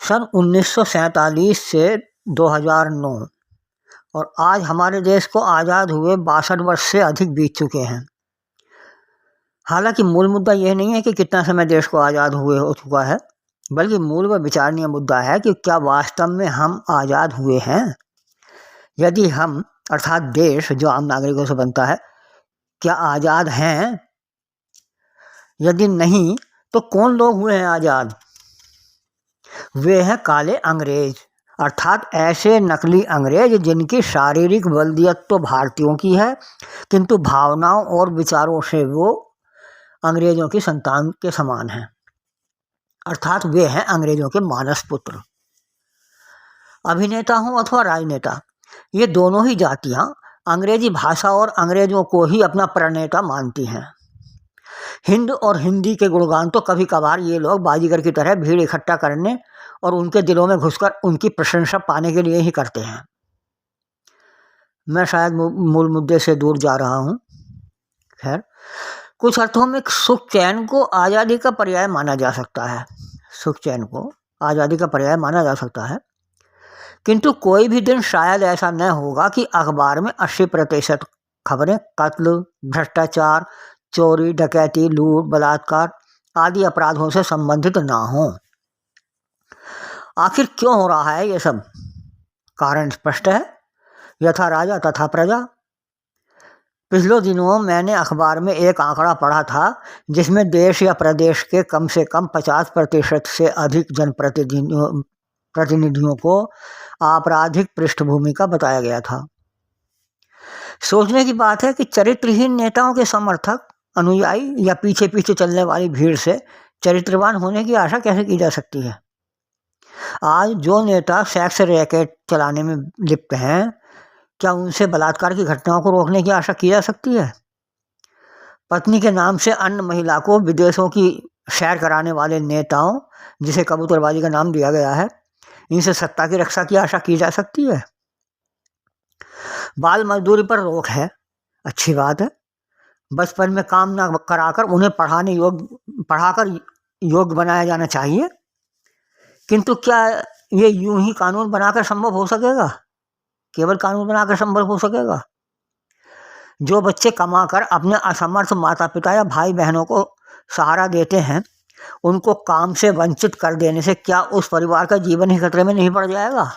सन 1947 से 2009 और आज हमारे देश को आज़ाद हुए 62 वर्ष से अधिक बीत चुके हैं। हालांकि मूल मुद्दा यह नहीं है कि कितना समय देश को आज़ाद हुए हो चुका है, बल्कि मूल व विचारणीय मुद्दा है कि क्या वास्तव में हम आज़ाद हुए हैं। यदि हम अर्थात देश जो आम नागरिकों से बनता है, क्या आज़ाद हैं? यदि नहीं तो कौन लोग हुए हैं आज़ाद? वे हैं काले अंग्रेज, अर्थात ऐसे नकली अंग्रेज जिनकी शारीरिक बल्दियत तो भारतीयों की है, किंतु भावनाओं और विचारों से वो अंग्रेजों की संतान के समान हैं। अर्थात वे हैं अंग्रेजों के मानस पुत्र। अभिनेता हों अथवा राजनेता, ये दोनों ही जातियां अंग्रेजी भाषा और अंग्रेजों को ही अपना प्रणेता मानती हैं। हिंद और हिंदी के गुणगान तो कभी कभार ये लोग बाजीगर की तरह भीड़ इकट्ठा करने और उनके दिलों में घुसकर उनकी प्रशंसा पाने के लिए ही करते हैं। मैं शायद मूल मुद्दे से दूर जा रहा हूँ। खैर, कुछ अर्थों में सुख चैन को आज़ादी का पर्याय माना जा सकता है। सुख चैन को आज़ादी का पर्याय माना जा सकता है, किंतु कोई भी दिन शायद ऐसा न होगा कि अखबार में 80% खबरें कत्ल, भ्रष्टाचार, चोरी, डकैती, लूट, बलात्कार आदि अपराधों से संबंधित ना हों। आखिर क्यों हो रहा है ये सब? कारण स्पष्ट है, यथा राजा तथा प्रजा। पिछले दिनों मैंने अखबार में एक आंकड़ा पढ़ा था जिसमें देश या प्रदेश के कम से कम 50% से अधिक जनप्रतिनिधियों को आपराधिक पृष्ठभूमि का बताया गया था। सोचने की बात है कि चरित्रहीन नेताओं के समर्थक, अनुयायी या पीछे पीछे चलने वाली भीड़ से चरित्रवान होने की आशा कैसे की जा सकती है। आज जो नेता सेक्स रैकेट चलाने में लिप्त हैं, क्या उनसे बलात्कार की घटनाओं को रोकने की आशा की जा सकती है? पत्नी के नाम से अन्य महिला को विदेशों की सैर कराने वाले नेताओं, जिसे कबूतरबाजी का नाम दिया गया है, इनसे सत्ता की रक्षा की आशा की जा सकती है? बाल मजदूरी पर रोक है, अच्छी बात है। बचपन में काम ना कराकर उन्हें पढ़ाकर योग्य बनाया जाना चाहिए, किंतु क्या ये यूं ही कानून बनाकर संभव हो सकेगा? केवल कानून बनाकर संभव हो सकेगा? जो बच्चे कमाकर अपने असमर्थ माता पिता या भाई बहनों को सहारा देते हैं, उनको काम से वंचित कर देने से क्या उस परिवार का जीवन ही खतरे में नहीं पड़ जाएगा?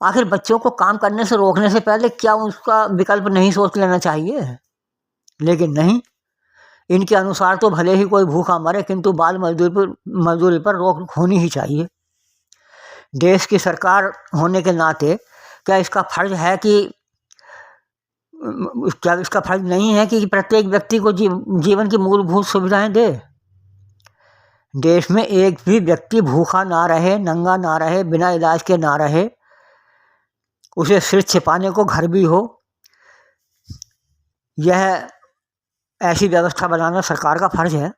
आखिर बच्चों को काम करने से रोकने से पहले क्या उसका विकल्प नहीं सोच लेना चाहिए? लेकिन नहीं, इनके अनुसार तो भले ही कोई भूखा मरे, किंतु बाल मजदूरी पर रोक होनी ही चाहिए। देश की सरकार होने के नाते क्या इसका फर्ज नहीं है कि प्रत्येक व्यक्ति को जीवन की मूलभूत सुविधाएं दे? देश में एक भी व्यक्ति भूखा ना रहे, नंगा ना रहे, बिना इलाज के ना रहे, उसे सिर छिपाने को घर भी हो, यह ऐसी व्यवस्था बनाना सरकार का फर्ज है।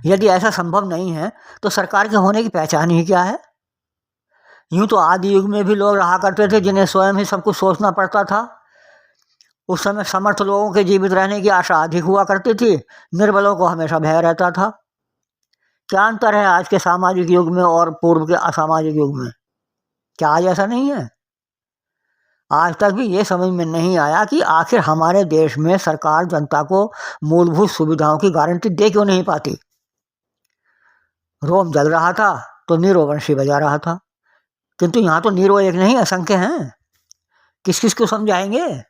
यदि ऐसा संभव नहीं है तो सरकार के होने की पहचान ही क्या है? यूं तो आदि युग में भी लोग रहा करते थे जिन्हें स्वयं ही सब कुछ सोचना पड़ता था। उस समय समर्थ लोगों के जीवित रहने की आशा अधिक हुआ करती थी, निर्बलों को हमेशा भय रहता था। क्या अंतर है आज के सामाजिक युग में और पूर्व के असामाजिक युग में? क्या आज ऐसा नहीं है? आज तक भी ये समझ में नहीं आया कि आखिर हमारे देश में सरकार जनता को मूलभूत सुविधाओं की गारंटी दे क्यों नहीं पाती। रोम जल रहा था तो नीरो बंशी बजा रहा था, किंतु यहाँ तो नीरो एक नहीं असंख्य हैं। किस किस को समझाएंगे?